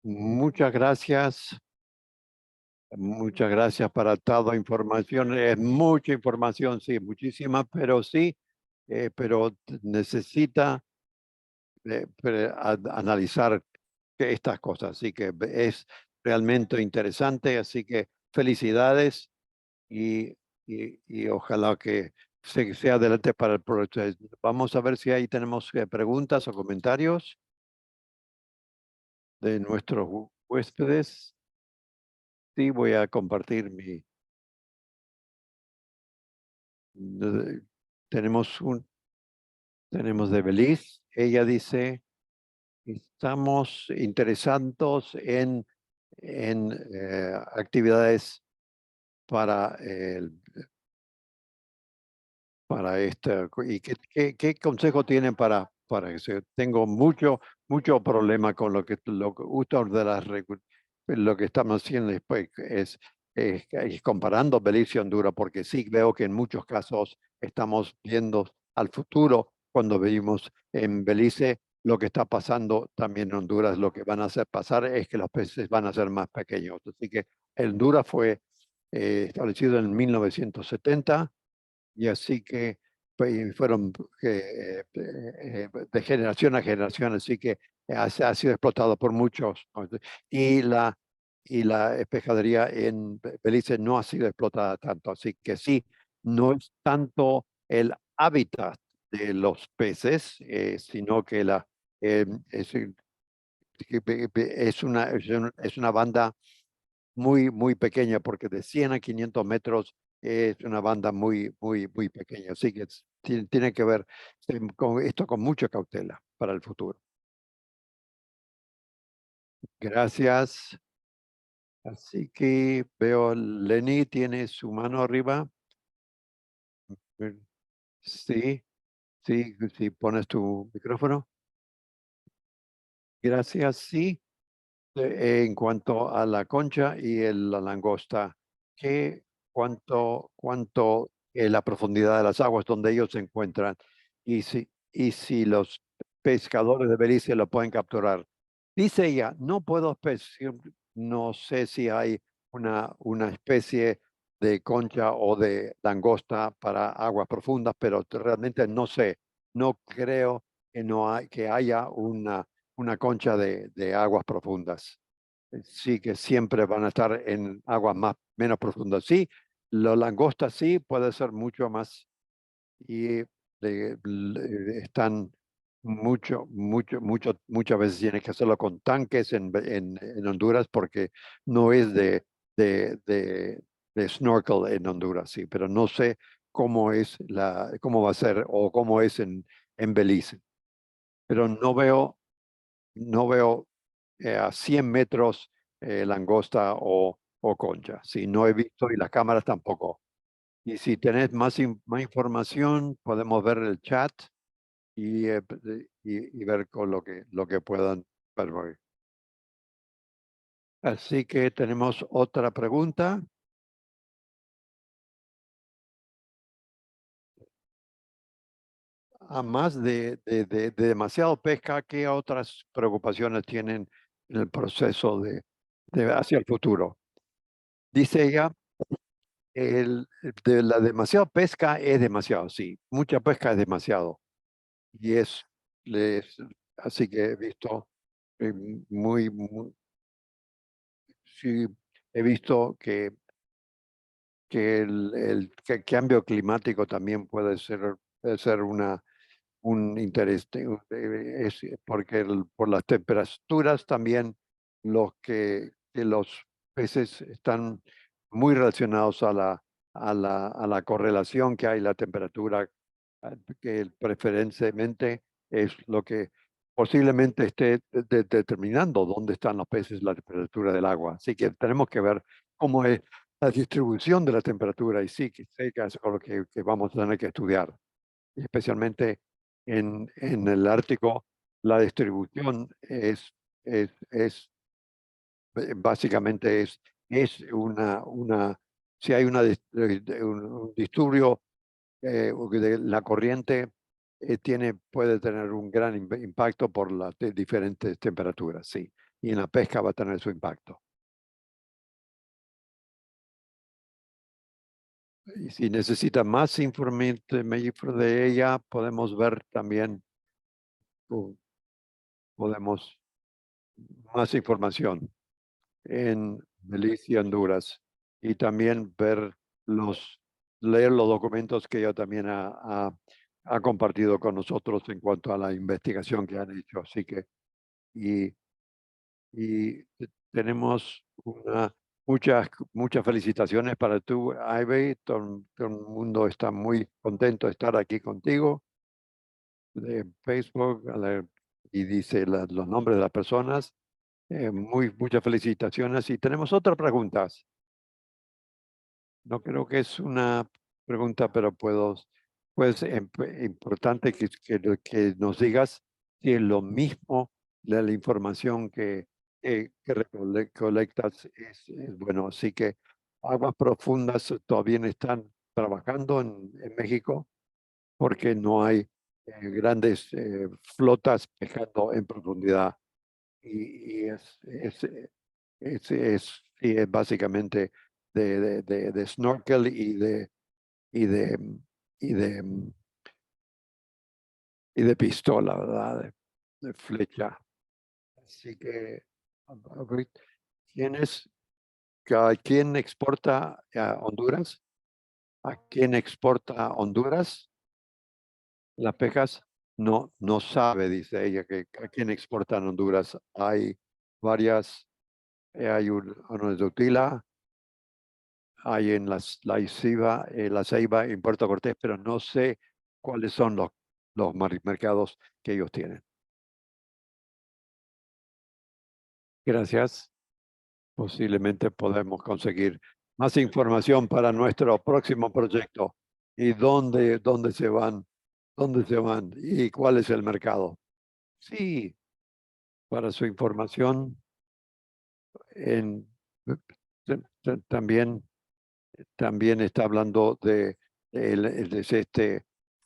Muchas gracias. Muchas gracias para toda información. Es mucha información, sí, muchísima, pero sí, pero necesita analizar estas cosas. Así que es realmente interesante. Así que felicidades y, y ojalá que sea adelante para el proyecto. Vamos a ver si ahí tenemos preguntas o comentarios de nuestros huéspedes. Sí, voy a compartir eh, tenemos tenemos de Belice. Ella dice, estamos interesados en actividades para para esta. ¿Y qué consejo tienen para eso? Tengo mucho problema con lo que uso de lo que estamos haciendo después es comparando Belice y Honduras, porque sí veo que en muchos casos estamos viendo al futuro cuando vivimos en Belice. Lo que está pasando también en Honduras, lo que van a hacer pasar es que los peces van a ser más pequeños. Así que Honduras fue establecido en 1970 y así que fueron de generación a generación, así que ha sido explotado por muchos, ¿no? Y la pescadería en Belice no ha sido explotada tanto, así que sí, no es tanto el hábitat de los peces, sino que es una banda muy pequeña, porque de 100 a 500 metros es una banda muy, muy, muy pequeña. Así que tiene que ver con esto con mucha cautela para el futuro. Gracias. Así que veo, Lenny tiene su mano arriba. Mm, Sí, sí, sí, pones tu micrófono. Gracias, sí. En cuanto a la concha y la langosta, ¿qué, cuánto la profundidad de las aguas donde ellos se encuentran? Y si los pescadores de Belice lo pueden capturar. Dice ella, no puedo no sé si hay una especie de concha o de langosta para aguas profundas, pero realmente no sé. No creo que haya una concha de aguas profundas. Sí, que siempre van a estar en aguas menos profundas. Sí, los langostas sí puede ser mucho más y están muchas veces tienes que hacerlo con tanques en Honduras porque no es de snorkel en Honduras, sí, pero no sé cómo va a ser o cómo es en Belice. Pero no veo a 100 metros langosta o concha. Sí, no he visto y las cámaras tampoco. Y si tenés más información, podemos ver el chat y ver con lo que puedan ver hoy. Así que tenemos otra pregunta. A más de demasiado pesca, ¿qué otras preocupaciones tienen en el proceso hacia el futuro? Dice ella, de la demasiado pesca es demasiado, sí. Mucha pesca es demasiado. Y les, así que he visto eh, sí, he visto que el cambio climático también puede ser un interés, porque por las temperaturas también que los peces están muy relacionados a la correlación que hay la temperatura, que preferentemente es lo que posiblemente esté determinando dónde están los peces, la temperatura del agua. Así que tenemos que ver cómo es la distribución de la temperatura y sí, que sé que es algo que vamos a tener que estudiar especialmente en el Ártico. La distribución básicamente si hay un disturbio de la corriente, puede tener un gran impacto por las diferentes temperaturas, sí, y en la pesca va a tener su impacto. Y si necesita más información de ella, podemos ver también, uh, podemos más información en Belice y Honduras y también leer los documentos que ella también ha compartido con nosotros en cuanto a la investigación que han hecho. Así que, y, y tenemos muchas felicitaciones para tú, Ivy. Todo el mundo está muy contento de estar aquí contigo de Facebook y dice los nombres de las personas. Muchas felicitaciones. Y tenemos otra pregunta. No creo que es una pregunta, pero pues importante que nos digas si es lo mismo la información que recolectas es bueno. Así que Aguas Profundas todavía están trabajando en México porque no hay grandes flotas pescando en profundidad. Y sí, es básicamente de snorkel y de, y de, y de pistola, ¿verdad? De flecha. Así que, a ver, ¿quién exporta a Honduras? ¿A quién exporta a Honduras las pejas? No, no sabe, dice ella, que a quién exportan a Honduras. Hay varias, hay uno de Utila, hay en la Ceiba en Puerto Cortés, pero no sé cuáles son los mercados que ellos tienen. Gracias. Posiblemente podemos conseguir más información para nuestro próximo proyecto y dónde se van y cuál es el mercado. Sí, para su información, en, también está hablando se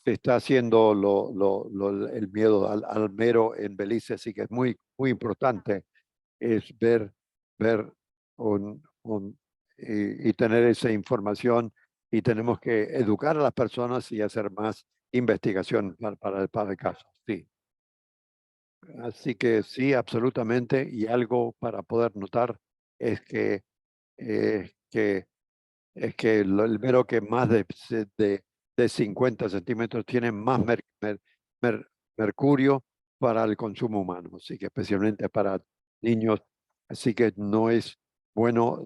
está haciendo el miedo al mero en Belice, así que es muy importante es ver y tener esa información y tenemos que educar a las personas y hacer más investigación para el caso. Sí. Así que sí, absolutamente. Y algo para poder notar es que, eh, que el mero que más de 50 centímetros tiene más mer- mercurio para el consumo humano, así que especialmente para niños, así que no es bueno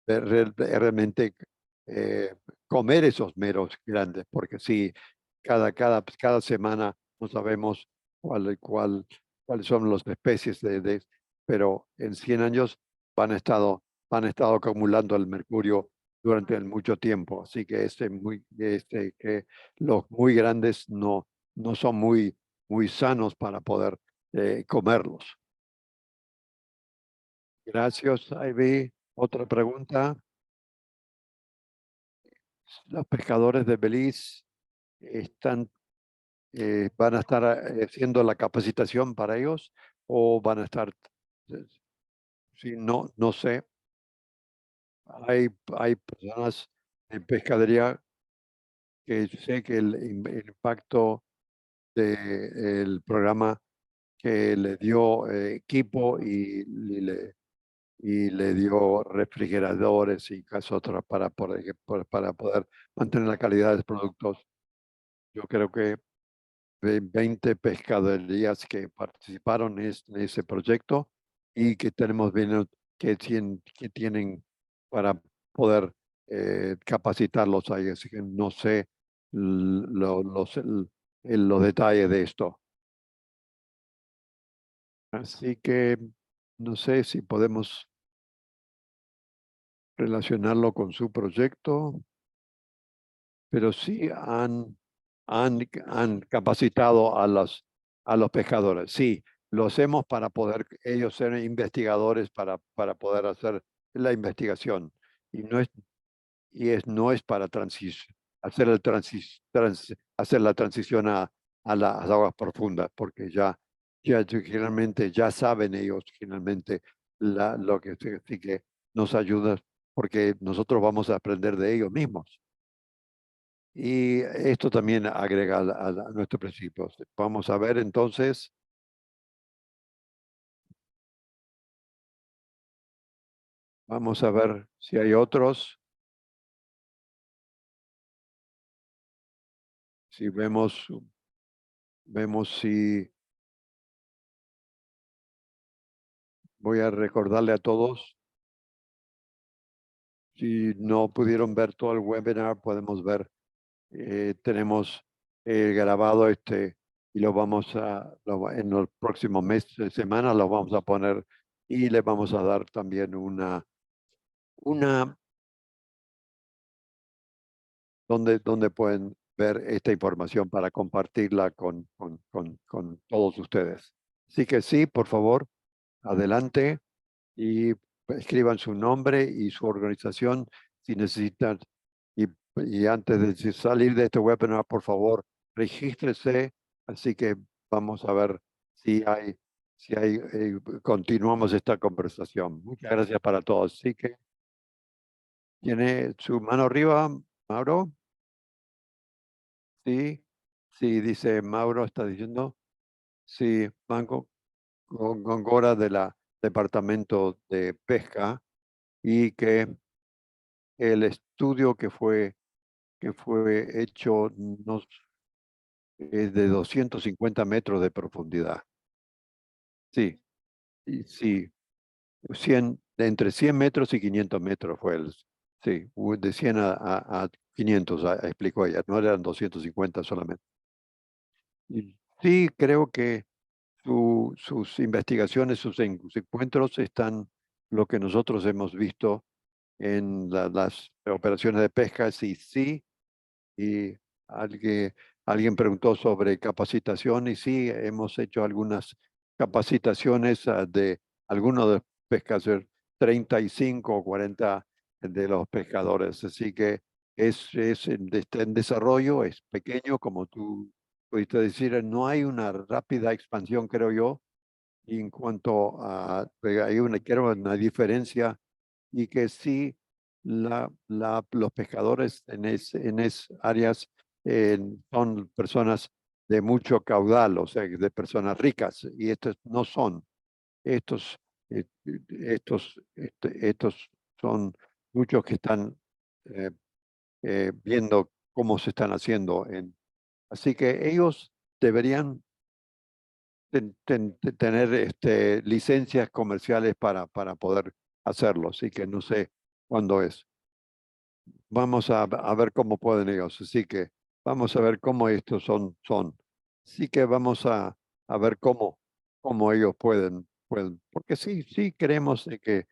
realmente eh, comer esos meros grandes, porque sí, cada semana no sabemos cuáles son las especies pero en 100 años han estado acumulando el mercurio durante mucho tiempo. Así que que los muy grandes no son muy sanos para poder comerlos. Gracias, Ivy. Otra pregunta. ¿Los pescadores de Belice van a estar haciendo la capacitación para ellos o van a estar, eh, sí, no sé. Hay personas en pescadería que sé que el impacto del programa que le dio equipo y le dio refrigeradores y cosas otras para poder mantener la calidad de los productos. Yo creo que 20 pescaderías que participaron en ese proyecto y que tenemos bien que tienen para poder capacitarlos ahí. Así que no sé los detalles de esto. Así que no sé si podemos relacionarlo con su proyecto, pero sí han capacitado a los pescadores. Sí, lo hacemos para poder ellos ser investigadores para poder hacer la investigación. Y no es para hacer la transición a las aguas profundas, porque generalmente ya saben ellos generalmente lo que sí que nos ayuda, porque nosotros vamos a aprender de ellos mismos. Y esto también agrega a nuestro principio. Vamos a ver entonces, vamos a ver si hay otros, si vemos si voy a recordarle a todos, si no pudieron ver todo el webinar, podemos ver, tenemos grabado y en los próximos meses, semanas, lo vamos a poner y le vamos a dar también una donde pueden ver esta información para compartirla con todos ustedes. Así que sí, por favor, adelante y escriban su nombre y su organización si necesitan. Y, y antes de salir de este webinar, por favor, regístrese. Así que vamos a ver si continuamos esta conversación. Muchas gracias para todos. Así que tiene su mano arriba, Mauro. Sí, sí, dice Mauro, está diciendo, sí, Banco Góngora de la Departamento de Pesca y que el estudio que fue hecho es de 250 metros de profundidad. Sí, sí, entre 100 metros y 500 metros fue Sí, de 100 a 500, explicó ella, no eran 250 solamente. Y sí, creo que sus investigaciones, sus encuentros están lo que nosotros hemos visto en las operaciones de pesca, sí, sí, y alguien preguntó sobre capacitación y sí, hemos hecho algunas capacitaciones de algunos de los pescadores, 35 o 40 de los pescadores. Así que está en desarrollo, es pequeño, como tú pudiste decir, no hay una rápida expansión, creo yo, y en cuanto a, creo una diferencia y que sí los pescadores en áreas son personas de mucho caudal, o sea, de personas ricas, y estos no son. Estos, estos son muchos que están eh, viendo cómo se están haciendo. Así que ellos deberían tener licencias comerciales para poder hacerlo. Así que no sé cuándo es. Vamos a ver cómo pueden ellos. Así que vamos a ver cómo estos son. Así que vamos a ver cómo ellos pueden. Porque sí, sí queremos de que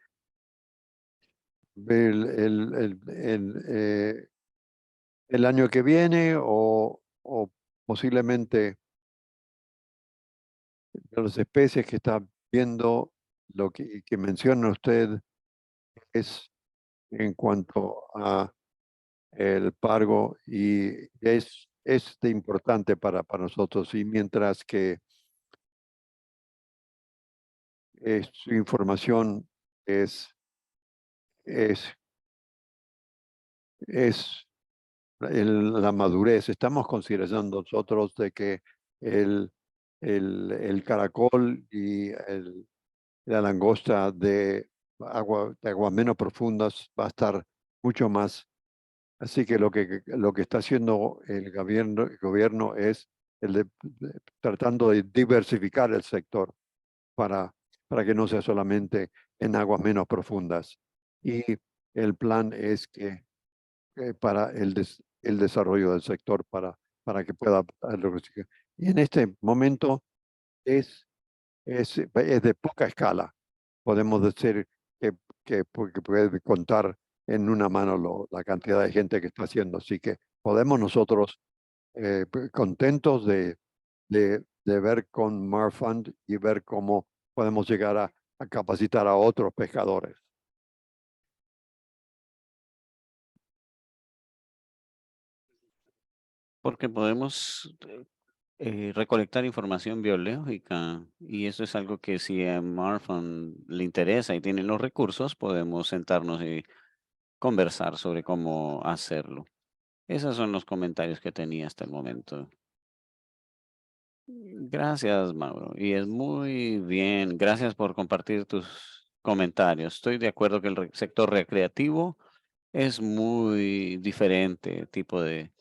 el año que viene o posiblemente de las especies que está viendo, lo que menciona usted es en cuanto a el pargo y es de importante para nosotros. Y mientras que su información es, es, es la madurez, estamos considerando nosotros de que el, el caracol y la langosta de aguas menos profundas va a estar mucho más. Así que lo que está haciendo el gobierno es tratando de diversificar el sector para, para que no sea solamente en aguas menos profundas. Y el plan es que para el desarrollo del sector, para que pueda. Y en este momento es, es de poca escala. Podemos decir que puede contar en una mano la cantidad de gente que está haciendo. Así que podemos nosotros contentos de ver con Marfund y ver cómo podemos llegar a capacitar a otros pescadores. Porque podemos recolectar información biológica y eso es algo que si a Marfan le interesa y tiene los recursos, podemos sentarnos y conversar sobre cómo hacerlo. Esos son los comentarios que tenía hasta el momento. Gracias, Mauro. Y es muy bien. Gracias por compartir tus comentarios. Estoy de acuerdo que el sector recreativo es muy diferente tipo de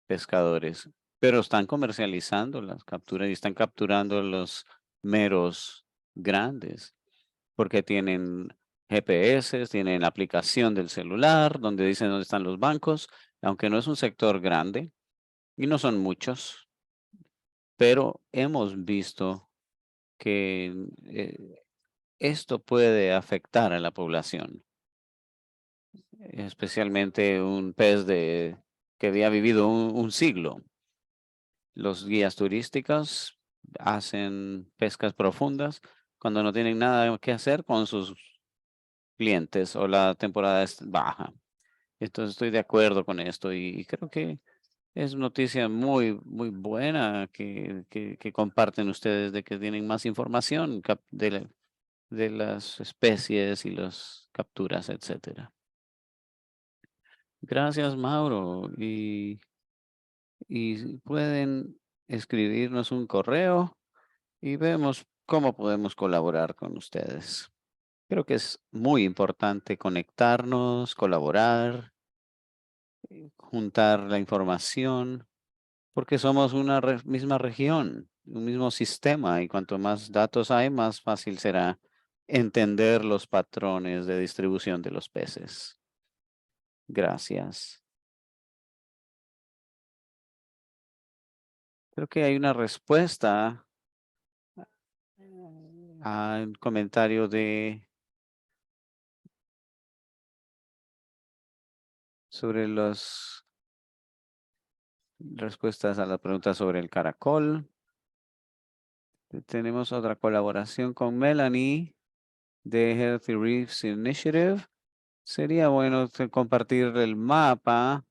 pescadores, pero están comercializando las capturas y están capturando los meros grandes porque tienen GPS, tienen la aplicación del celular donde dicen dónde están los bancos, aunque no es un sector grande y no son muchos, pero hemos visto que esto puede afectar a la población, especialmente un pez que había vivido un siglo. Los guías turísticos hacen pescas profundas cuando no tienen nada que hacer con sus clientes o la temporada es baja. Entonces estoy de acuerdo con esto y creo que es noticia muy, muy buena que comparten ustedes de que tienen más información de las especies y las capturas, etcétera. Gracias, Mauro. Y pueden escribirnos un correo y vemos cómo podemos colaborar con ustedes. Creo que es muy importante conectarnos, colaborar, juntar la información, porque somos una misma región, un mismo sistema, y cuanto más datos hay, más fácil será entender los patrones de distribución de los peces. Gracias. Creo que hay una respuesta al comentario sobre las respuestas a la pregunta sobre el caracol. Tenemos otra colaboración con Melanie de Healthy Reefs Initiative. Sería bueno compartir el mapa.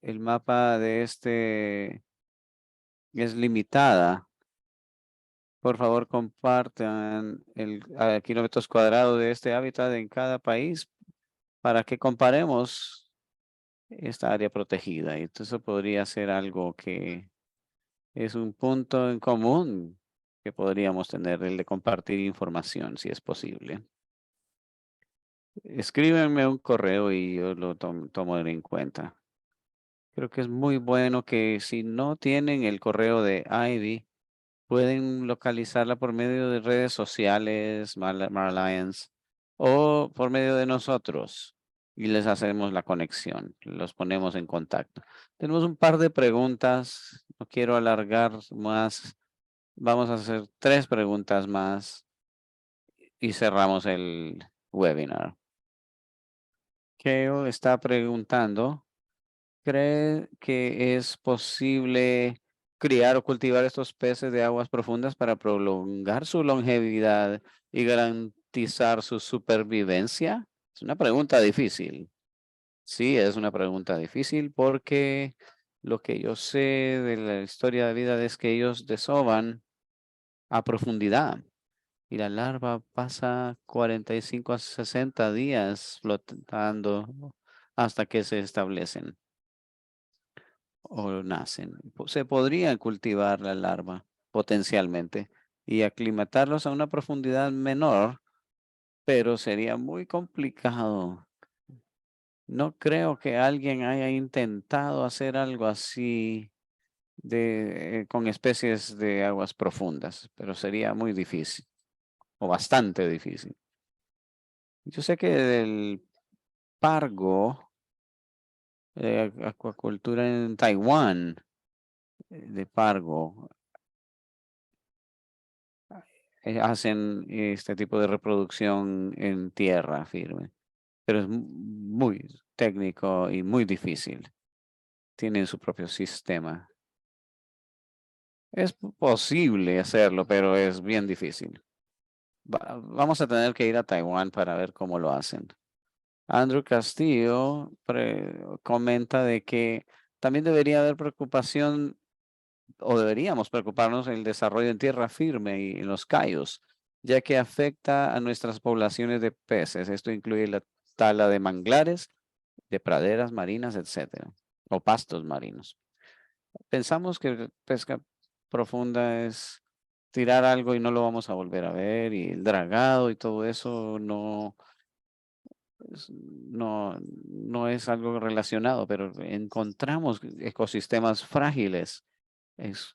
El mapa de este es limitada. Por favor, compartan el kilómetros cuadrados de este hábitat en cada país para que comparemos esta área protegida. Y entonces podría ser algo que es un punto en común que podríamos tener, el de compartir información, si es posible. Escríbenme un correo y yo lo tomo en cuenta. Creo que es muy bueno que si no tienen el correo de Ivy, pueden localizarla por medio de redes sociales, Marlions, o por medio de nosotros y les hacemos la conexión, los ponemos en contacto. Tenemos un par de preguntas, no quiero alargar más. Vamos a hacer 3 preguntas más y cerramos el webinar. Keo está preguntando, ¿cree que es posible criar o cultivar estos peces de aguas profundas para prolongar su longevidad y garantizar su supervivencia? Es una pregunta difícil. Sí, es una pregunta difícil porque lo que yo sé de la historia de vida es que ellos desovan a profundidad y la larva pasa 45 a 60 días flotando hasta que se establecen o nacen. Se podría cultivar la larva potencialmente y aclimatarlos a una profundidad menor, pero sería muy complicado. No creo que alguien haya intentado hacer algo así con especies de aguas profundas, pero sería muy difícil o bastante difícil. Yo sé que del pargo, acuacultura en Taiwán, de pargo, hacen este tipo de reproducción en tierra firme, pero es muy técnico y muy difícil. Tienen su propio sistema. Es posible hacerlo, pero es bien difícil. Vamos a tener que ir a Taiwán para ver cómo lo hacen. Andrew Castillo comenta de que también debería haber preocupación o deberíamos preocuparnos el desarrollo en tierra firme y en los cayos, ya que afecta a nuestras poblaciones de peces. Esto incluye la tala de manglares, de praderas marinas, etcétera, o pastos marinos. Pensamos que pesca profunda es tirar algo y no lo vamos a volver a ver, y el dragado y todo eso no es algo relacionado, pero encontramos ecosistemas frágiles,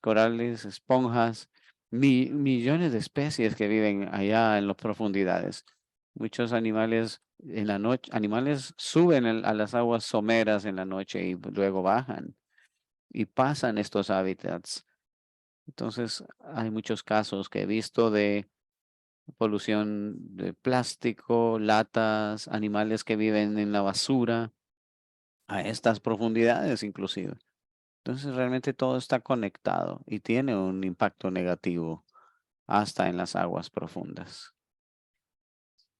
corales, esponjas, millones de especies que viven allá en las profundidades. Muchos animales en la noche, animales suben a las aguas someras en la noche y luego bajan y pasan estos hábitats. Entonces, hay muchos casos que he visto de polución de plástico, latas, animales que viven en la basura, a estas profundidades inclusive. Entonces, realmente todo está conectado y tiene un impacto negativo hasta en las aguas profundas.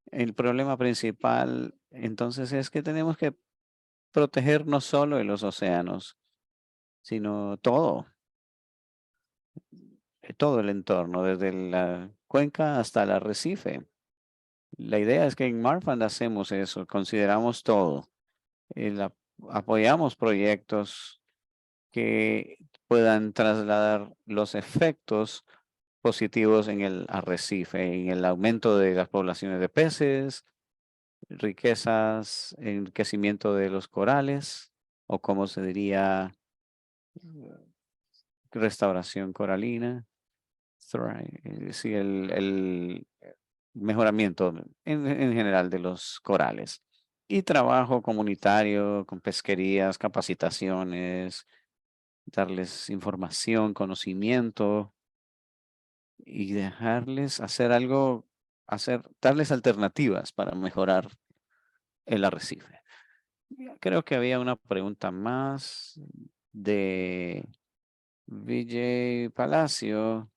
El problema principal, entonces, es que tenemos que proteger no solo de los océanos, sino todo el entorno, desde la cuenca hasta el arrecife. La idea es que en Marfand hacemos eso, consideramos todo. Apoyamos proyectos que puedan trasladar los efectos positivos en el arrecife, en el aumento de las poblaciones de peces, riquezas, enriquecimiento de los corales, o como se diría, restauración coralina, sí, el mejoramiento en general de los corales. y trabajo comunitario con pesquerías, capacitaciones, darles información, conocimiento y dejarles hacer algo, darles alternativas para mejorar el arrecife. Creo que había una pregunta más de Vijay Palacio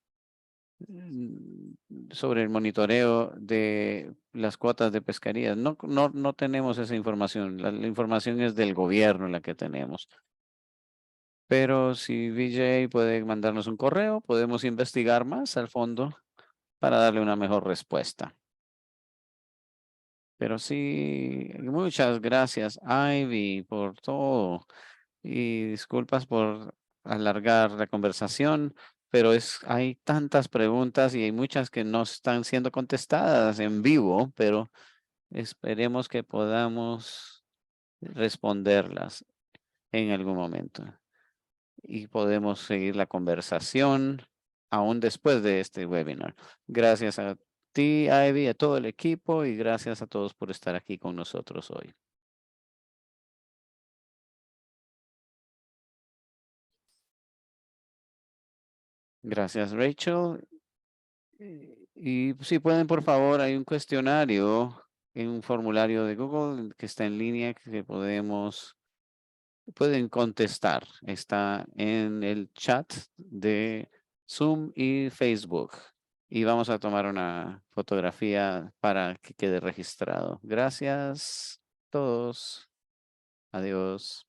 sobre el monitoreo de las cuotas de pesquería. No tenemos esa información. La información es del gobierno la que tenemos. Pero si VJ puede mandarnos un correo, podemos investigar más al fondo para darle una mejor respuesta. Pero sí, muchas gracias, Ivy, por todo. Y disculpas por alargar la conversación, pero hay tantas preguntas y hay muchas que no están siendo contestadas en vivo, pero esperemos que podamos responderlas en algún momento. Y podemos seguir la conversación aún después de este webinar. Gracias a ti, Ivy, a todo el equipo y gracias a todos por estar aquí con nosotros hoy. Gracias, Rachel. Y si pueden, por favor, hay un cuestionario en un formulario de Google que está en línea que pueden contestar. Está en el chat de Zoom y Facebook. Y vamos a tomar una fotografía para que quede registrado. Gracias a todos. Adiós.